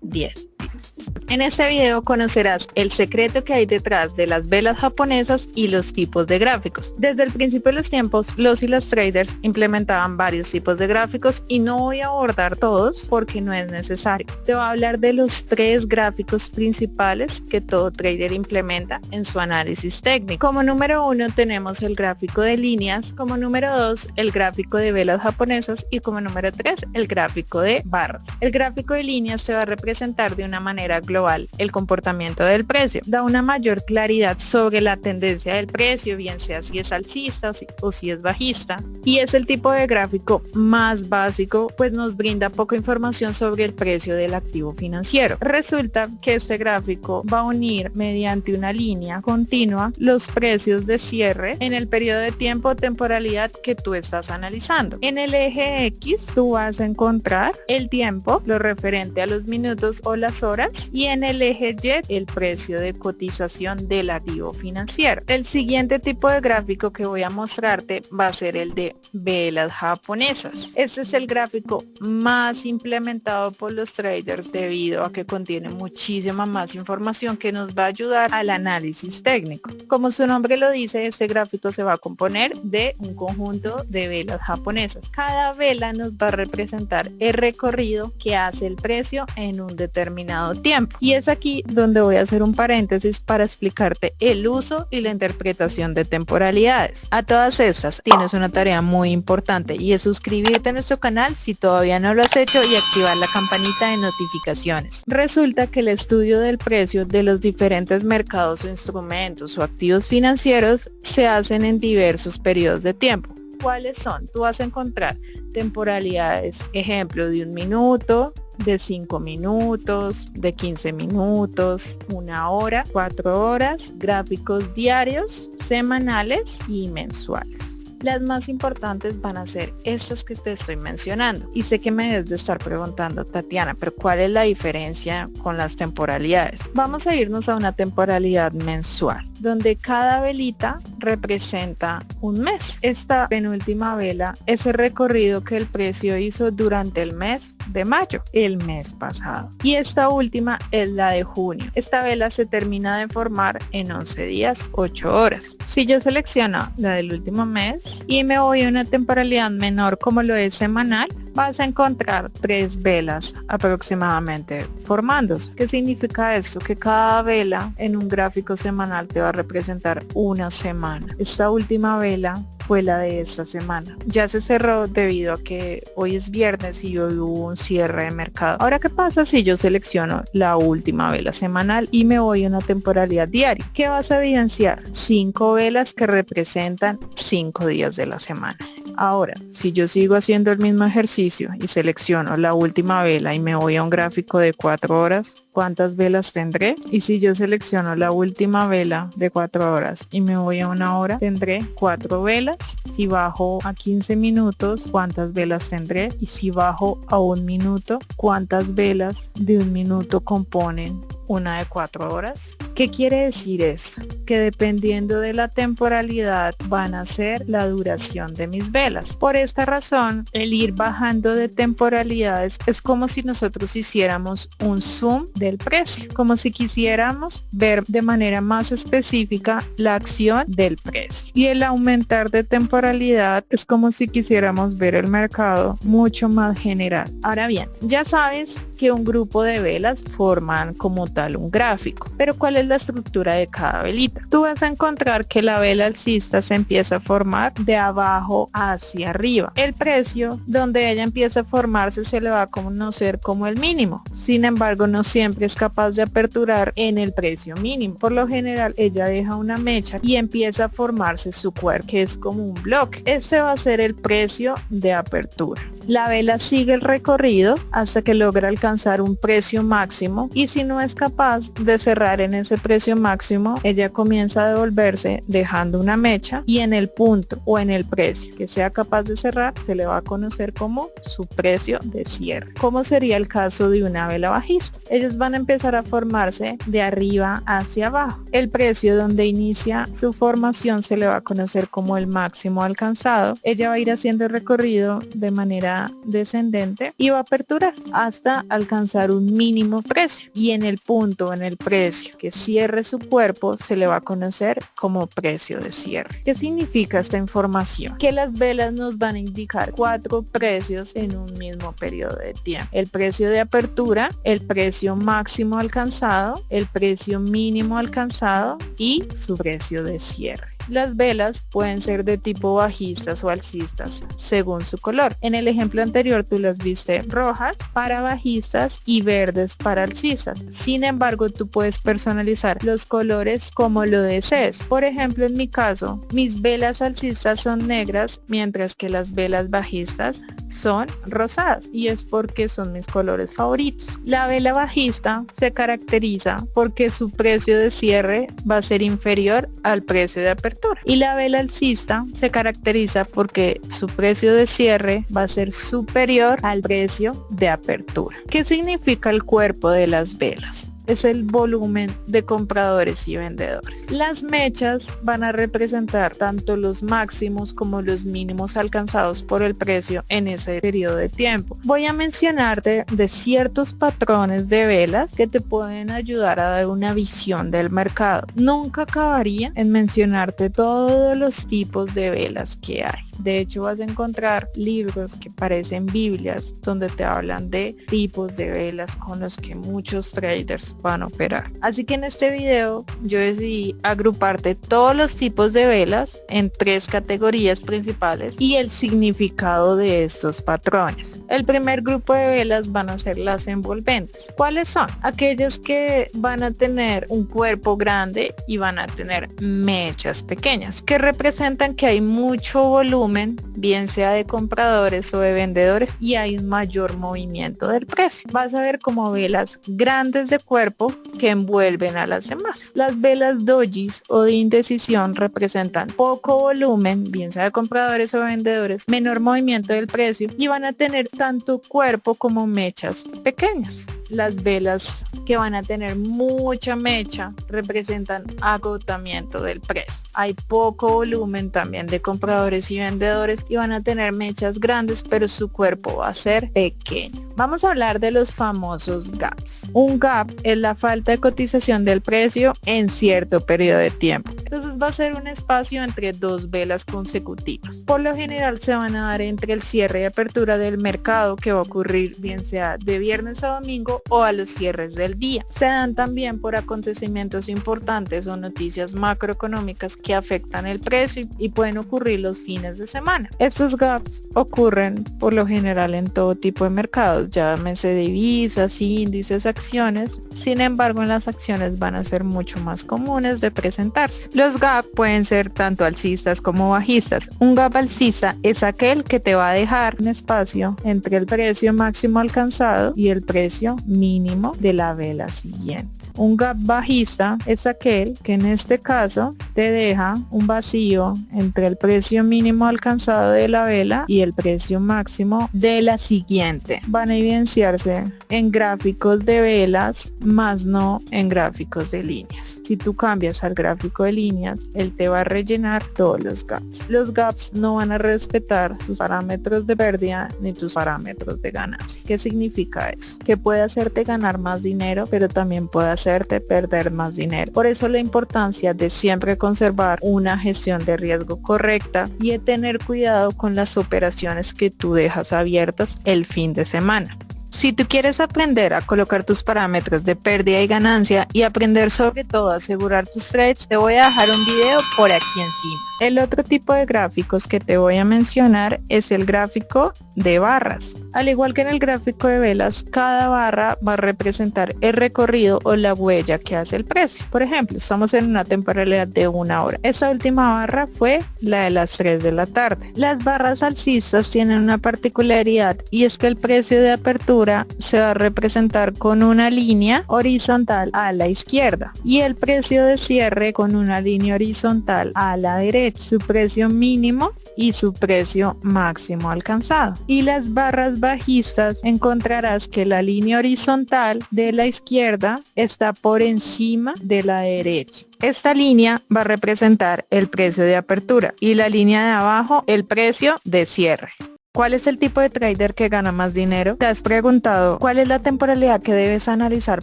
10 pips. En este video conocerás el secreto que hay detrás de las velas japonesas y los tipos de gráficos. Desde el principio de los tiempos, los y las traders implementaban varios tipos de gráficos y no voy a abordar todos porque no es necesario. Te voy a hablar de los 3 gráficos principales que todo trader implementa en su análisis técnico. Como número 1 tenemos el gráfico de líneas, como número 2 el gráfico de velas japonesas y como número 3 el gráfico de barras. El gráfico de líneas se va a representar de una manera global el comportamiento del precio. Da una mayor claridad sobre la tendencia del precio, bien sea si es alcista o si es bajista. Y es el tipo de gráfico más básico, pues nos brinda poca información sobre el precio del activo financiero. Resulta que este gráfico va a unir mediante una línea continua los precios de cierre en el periodo de tiempo o temporalidad que tú estás analizando. En el eje X tú vas a encontrar el tiempo, lo referente a los minutos o las horas, y y en el eje Y el precio de cotización del activo financiero. El siguiente tipo de gráfico que voy a mostrarte va a ser el de velas japonesas. Este es el gráfico más implementado por los traders debido a que contiene muchísima más información que nos va a ayudar al análisis técnico. Como su nombre lo dice, este gráfico se va a componer de un conjunto de velas japonesas. Cada vela nos va a representar el recorrido que hace el precio en un determinado tiempo. Y es aquí donde voy a hacer un paréntesis para explicarte el uso y la interpretación de temporalidades. A todas estas tienes una tarea muy importante y es suscribirte a nuestro canal si todavía no lo has hecho y activar la campanita de notificaciones. Resulta que el estudio del precio de los diferentes mercados o instrumentos o activos financieros se hacen en diversos periodos de tiempo. ¿Cuáles son? Tú vas a encontrar temporalidades, ejemplo, de 1 minuto, de 5 minutos, de 15 minutos, 1 hora, 4 horas, gráficos diarios, semanales y mensuales. Las más importantes van a ser estas que te estoy mencionando. Y sé que me debes de estar preguntando, Tatiana, pero ¿cuál es la diferencia con las temporalidades? Vamos a irnos a una temporalidad mensual, donde cada velita representa un mes. Esta penúltima vela es el recorrido que el precio hizo durante el mes de mayo, el mes pasado. Y esta última es la de junio. Esta vela se termina de formar en 11 días, 8 horas. Si yo selecciono la del último mes y me voy a una temporalidad menor como lo es semanal, vas a encontrar 3 velas aproximadamente formándose. ¿Qué significa esto? Que cada vela en un gráfico semanal te va a representar una semana. Esta última vela fue la de esta semana. Ya se cerró debido a que hoy es viernes y hoy hubo un cierre de mercado. Ahora, ¿qué pasa si yo selecciono la última vela semanal y me voy a una temporalidad diaria? ¿Qué vas a evidenciar? 5 velas que representan 5 días de la semana. Ahora, si yo sigo haciendo el mismo ejercicio y selecciono la última vela y me voy a un gráfico de 4 horas, ¿cuántas velas tendré? Y si yo selecciono la última vela de 4 horas y me voy a 1 hora, tendré 4 velas. Si bajo a 15 minutos, ¿cuántas velas tendré? Y si bajo a 1 minuto, ¿cuántas velas de 1 minuto componen una de 4 horas? ¿Qué quiere decir esto? Que dependiendo de la temporalidad van a ser la duración de mis velas. Por esta razón, el ir bajando de temporalidades es como si nosotros hiciéramos un zoom del precio, como si quisiéramos ver de manera más específica la acción del precio. Y el aumentar de temporalidad es como si quisiéramos ver el mercado mucho más general. Ahora bien, ya sabes que un grupo de velas forman como tal un gráfico, pero ¿cuál es la estructura de cada velita? Tú vas a encontrar que la vela alcista se empieza a formar de abajo hacia arriba. El precio donde ella empieza a formarse se le va a conocer como el mínimo. Sin embargo, no siempre es capaz de aperturar en el precio mínimo. Por lo general, ella deja una mecha y empieza a formarse su cuerpo, que es como un bloque. Este va a ser el precio de apertura. La vela sigue el recorrido hasta que logra alcanzar un precio máximo y si no es capaz de cerrar en ese precio máximo, ella comienza a devolverse dejando una mecha y en el punto o en el precio que sea capaz de cerrar se le va a conocer como su precio de cierre. ¿Cómo sería el caso de una vela bajista? Ellos van a empezar a formarse de arriba hacia abajo. El precio donde inicia su formación se le va a conocer como el máximo alcanzado. Ella va a ir haciendo el recorrido de manera descendente y va a aperturar hasta alcanzar un mínimo precio y en el punto, en el precio que cierre su cuerpo se le va a conocer como precio de cierre. ¿Qué significa esta información? Que las velas nos van a indicar 4 precios en un mismo periodo de tiempo: el precio de apertura, el precio máximo alcanzado, el precio mínimo alcanzado y su precio de cierre. Las velas pueden ser de tipo bajistas o alcistas según su color. En el ejemplo anterior tú las viste rojas para bajistas y verdes para alcistas. Sin embargo, tú puedes personalizar los colores como lo desees. Por ejemplo, en mi caso, mis velas alcistas son negras, mientras que las velas bajistas son rosadas y es porque son mis colores favoritos. La vela bajista se caracteriza porque su precio de cierre va a ser inferior al precio de apertura. Y la vela alcista se caracteriza porque su precio de cierre va a ser superior al precio de apertura. ¿Qué significa el cuerpo de las velas? es el volumen de compradores y vendedores. Las mechas van a representar tanto los máximos como los mínimos alcanzados por el precio en ese periodo de tiempo. Voy a mencionarte de ciertos patrones de velas que te pueden ayudar a dar una visión del mercado. Nunca acabaría en mencionarte todos los tipos de velas que hay. De hecho, vas a encontrar libros que parecen Biblias donde te hablan de tipos de velas con los que muchos traders van a operar. Así que en este video yo decidí agruparte todos los tipos de velas en 3 categorías principales y el significado de estos patrones. El primer grupo de velas van a ser las envolventes. ¿Cuáles son? Aquellas que van a tener un cuerpo grande y van a tener mechas pequeñas, que representan que hay mucho volumen, bien sea de compradores o de vendedores, y hay un mayor movimiento del precio. Vas a ver como velas grandes de cuerpo que envuelven a las demás. Las velas dojis o de indecisión representan poco volumen, bien sea de compradores o vendedores, menor movimiento del precio, y van a tener tanto cuerpo como mechas pequeñas. Las velas que van a tener mucha mecha representan agotamiento del precio. Hay poco volumen también de compradores y vendedores y van a tener mechas grandes, pero su cuerpo va a ser pequeño. Vamos a hablar de los famosos gaps. Un gap es la falta de cotización del precio en cierto periodo de tiempo. Entonces va a ser un espacio entre 2 velas consecutivas. Por lo general se van a dar entre el cierre y apertura del mercado, que va a ocurrir bien sea de viernes a domingo o a los cierres del día. Se dan también por acontecimientos importantes o noticias macroeconómicas que afectan el precio y pueden ocurrir los fines de semana. Estos gaps ocurren por lo general en todo tipo de mercados, llámese divisas, índices, acciones. Sin embargo, en las acciones van a ser mucho más comunes de presentarse. Los gap pueden ser tanto alcistas como bajistas. Un gap alcista es aquel que te va a dejar un espacio entre el precio máximo alcanzado y el precio mínimo de la vela siguiente. Un gap bajista es aquel que en este caso te deja un vacío entre el precio mínimo alcanzado de la vela y el precio máximo de la siguiente. Van a evidenciarse en gráficos de velas, más no en gráficos de líneas. Si tú cambias al gráfico de líneas, él te va a rellenar todos los gaps. Los gaps no van a respetar tus parámetros de pérdida ni tus parámetros de ganancia. ¿Qué significa eso? Que puede hacerte ganar más dinero, pero también puede hacerte perder más dinero. Por eso la importancia de siempre conservar una gestión de riesgo correcta y de tener cuidado con las operaciones que tú dejas abiertas el fin de semana. Si tú quieres aprender a colocar tus parámetros de pérdida y ganancia y aprender sobre todo a asegurar tus trades, te voy a dejar un video por aquí encima. El otro tipo de gráficos que te voy a mencionar es el gráfico de barras. Al igual que en el gráfico de velas, cada barra va a representar el recorrido o la huella que hace el precio. Por ejemplo, estamos en una temporalidad de 1 hora. Esa última barra fue la de las 3 de la tarde. Las barras alcistas tienen una particularidad y es que el precio de apertura se va a representar con una línea horizontal a la izquierda y el precio de cierre con una línea horizontal a la derecha, su precio mínimo y su precio máximo alcanzado. Y las barras bajistas encontrarás que la línea horizontal de la izquierda está por encima de la derecha. Esta línea va a representar el precio de apertura y la línea de abajo el precio de cierre. ¿Cuál es el tipo de trader que gana más dinero? ¿Te has preguntado cuál es la temporalidad que debes analizar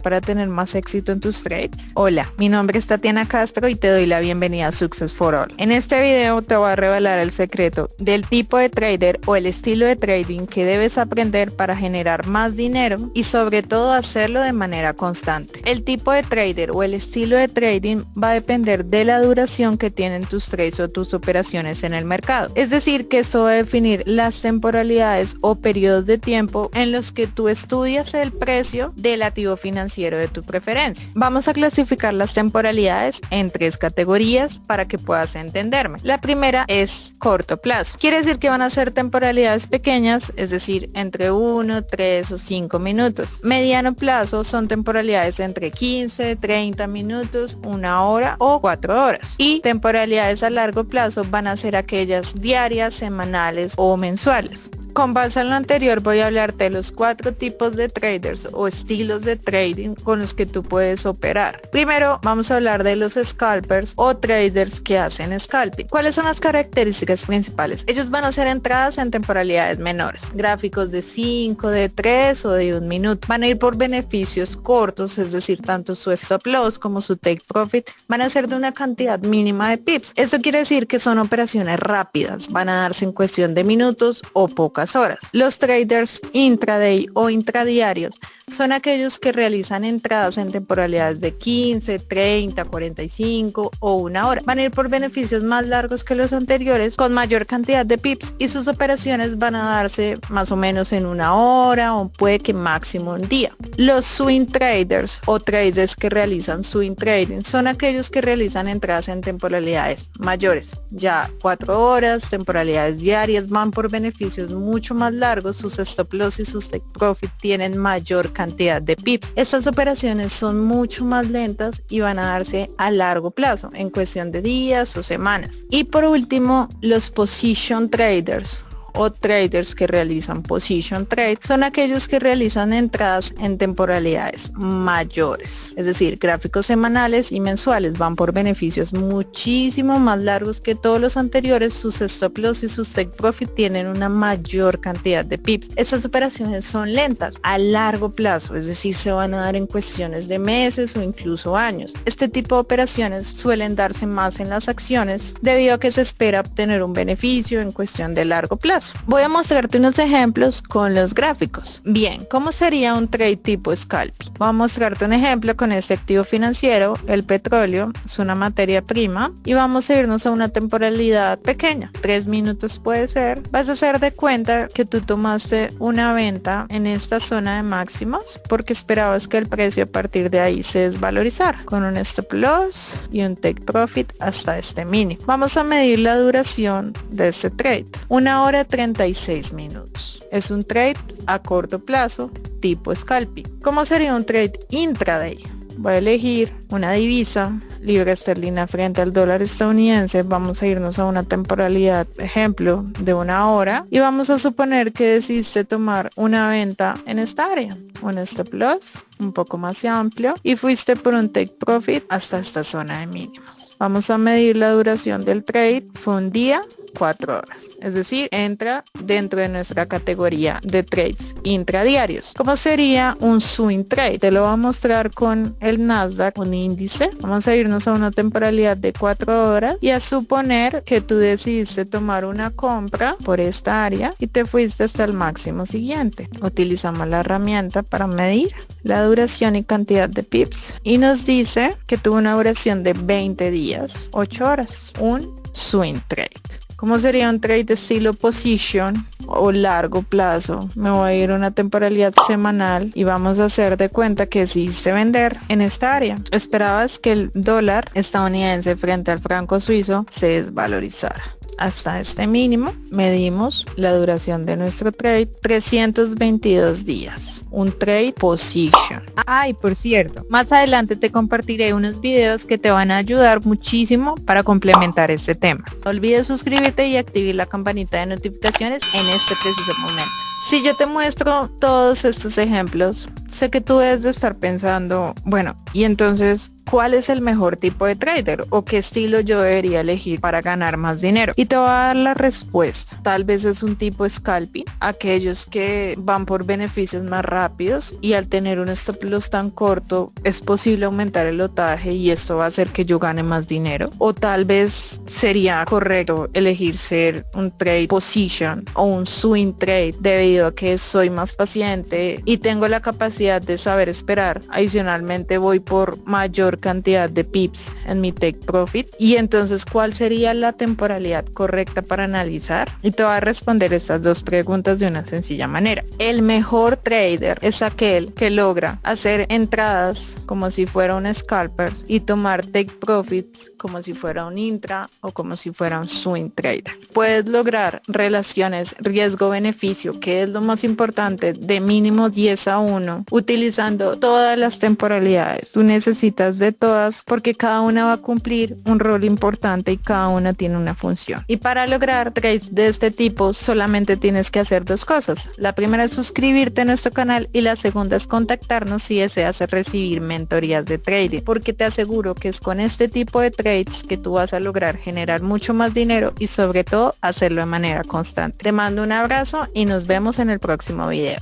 para tener más éxito en tus trades? Hola, mi nombre es Tatiana Castro y te doy la bienvenida a Success for All. En este video te voy a revelar el secreto del tipo de trader o el estilo de trading que debes aprender para generar más dinero y sobre todo hacerlo de manera constante. El tipo de trader o el estilo de trading va a depender de la duración que tienen tus trades o tus operaciones en el mercado. Es decir, que eso va a definir las temporalidades o periodos de tiempo en los que tú estudias el precio del activo financiero de tu preferencia. Vamos a clasificar las temporalidades en 3 categorías para que puedas entenderme. La primera es corto plazo. Quiere decir que van a ser temporalidades pequeñas, es decir, entre 1, 3 o 5 minutos. Mediano plazo son temporalidades entre 15, 30 minutos, 1 hora o 4 horas. Y temporalidades a largo plazo van a ser aquellas diarias, semanales o mensuales. Con base en lo anterior voy a hablarte de los 4 tipos de traders o estilos de trading con los que tú puedes operar. Primero vamos a hablar de los scalpers o traders que hacen scalping. ¿Cuáles son las características principales? Ellos van a hacer entradas en temporalidades menores, gráficos de 5, de 3 o de 1 minuto. Van a ir por beneficios cortos, es decir, tanto su stop loss como su take profit van a ser de una cantidad mínima de pips. Esto quiere decir que son operaciones rápidas, van a darse en cuestión de minutos o pocas horas. Los traders intraday o intradiarios son aquellos que realizan entradas en temporalidades de 15, 30, 45 o 1 hora. Van a ir por beneficios más largos que los anteriores con mayor cantidad de pips y sus operaciones van a darse más o menos en 1 hora o puede que máximo un día. Los swing traders o traders que realizan swing trading son aquellos que realizan entradas en temporalidades mayores, ya 4 horas, temporalidades diarias, van por beneficios mucho más largos, sus stop loss y sus take profit tienen mayor cantidad de pips. Estas operaciones son mucho más lentas y van a darse a largo plazo, en cuestión de días o semanas. Y por último, los position traders o traders que realizan position trade son aquellos que realizan entradas en temporalidades mayores, es decir, gráficos semanales y mensuales, van por beneficios muchísimo más largos que todos los anteriores, sus stop loss y sus take profit tienen una mayor cantidad de pips. Estas operaciones son lentas a largo plazo, es decir, se van a dar en cuestiones de meses o incluso años. Este tipo de operaciones suelen darse más en las acciones debido a que se espera obtener un beneficio en cuestión de largo plazo. Voy a mostrarte unos ejemplos con los gráficos. Bien, ¿cómo sería un trade tipo scalping? Voy a mostrarte un ejemplo con este activo financiero, el petróleo, es una materia prima y vamos a irnos a una temporalidad pequeña, 3 minutos puede ser. Vas a hacer de cuenta que tú tomaste una venta en esta zona de máximos porque esperabas que el precio a partir de ahí se desvalorizara con un stop loss y un take profit hasta este mínimo. Vamos a medir la duración de este trade. 1 hora 36 minutos. Es un trade a corto plazo tipo scalping. ¿Cómo sería un trade intraday? Voy a elegir una divisa, libra esterlina frente al dólar estadounidense. Vamos a irnos a una temporalidad, ejemplo, de 1 hora. Y vamos a suponer que decidiste tomar una venta en esta área. Un stop loss un poco más amplio y fuiste por un take profit hasta esta zona de mínimos. Vamos a medir la duración del trade. Fue un día, 4 horas, es decir, entra dentro de nuestra categoría de trades intradiarios. ¿Cómo sería un swing trade? Te lo voy a mostrar con el Nasdaq, un índice. Vamos a irnos a una temporalidad de 4 horas y a suponer que tú decidiste tomar una compra por esta área y te fuiste hasta el máximo siguiente. Utilizamos la herramienta para medir la duración y cantidad de pips y nos dice que tuvo una duración de 20 días, 8 horas, un swing trade. ¿Cómo sería un trade de estilo position o largo plazo? Me voy a ir a una temporalidad semanal y vamos a hacer de cuenta que decidiste vender en esta área. Esperabas que el dólar estadounidense frente al franco suizo se desvalorizara. Hasta este mínimo medimos la duración de nuestro trade, 322 días, un trade position. Y por cierto, más adelante te compartiré unos videos que te van a ayudar muchísimo para complementar este tema. No olvides suscribirte y activar la campanita de notificaciones en este preciso momento. Si yo te muestro todos estos ejemplos, sé que tú debes de estar pensando, bueno, y entonces, ¿cuál es el mejor tipo de trader o qué estilo yo debería elegir para ganar más dinero? Y te voy a dar la respuesta. Tal vez es un tipo scalping, aquellos que van por beneficios más rápidos y al tener un stop loss tan corto es posible aumentar el lotaje y esto va a hacer que yo gane más dinero. O tal vez sería correcto elegir ser un trade position o un swing trade debido a que soy más paciente y tengo la capacidad de saber esperar. Adicionalmente voy por mayor cantidad de pips en mi take profit. Y entonces, ¿cuál sería la temporalidad correcta para analizar? Y te voy a responder estas dos preguntas de una sencilla manera. El mejor trader es aquel que logra hacer entradas como si fuera un scalper y tomar take profits como si fuera un intra o como si fuera un swing trader. Puedes lograr relaciones riesgo-beneficio, que es lo más importante, de mínimo 10 a 1 utilizando todas las temporalidades. Tú necesitas de todas porque cada una va a cumplir un rol importante y cada una tiene una función. Y para lograr trades de este tipo solamente tienes que hacer dos cosas. La primera es suscribirte a nuestro canal y la segunda es contactarnos si deseas recibir mentorías de trading, porque te aseguro que es con este tipo de trades que tú vas a lograr generar mucho más dinero y sobre todo hacerlo de manera constante. Te mando un abrazo y nos vemos en el próximo video.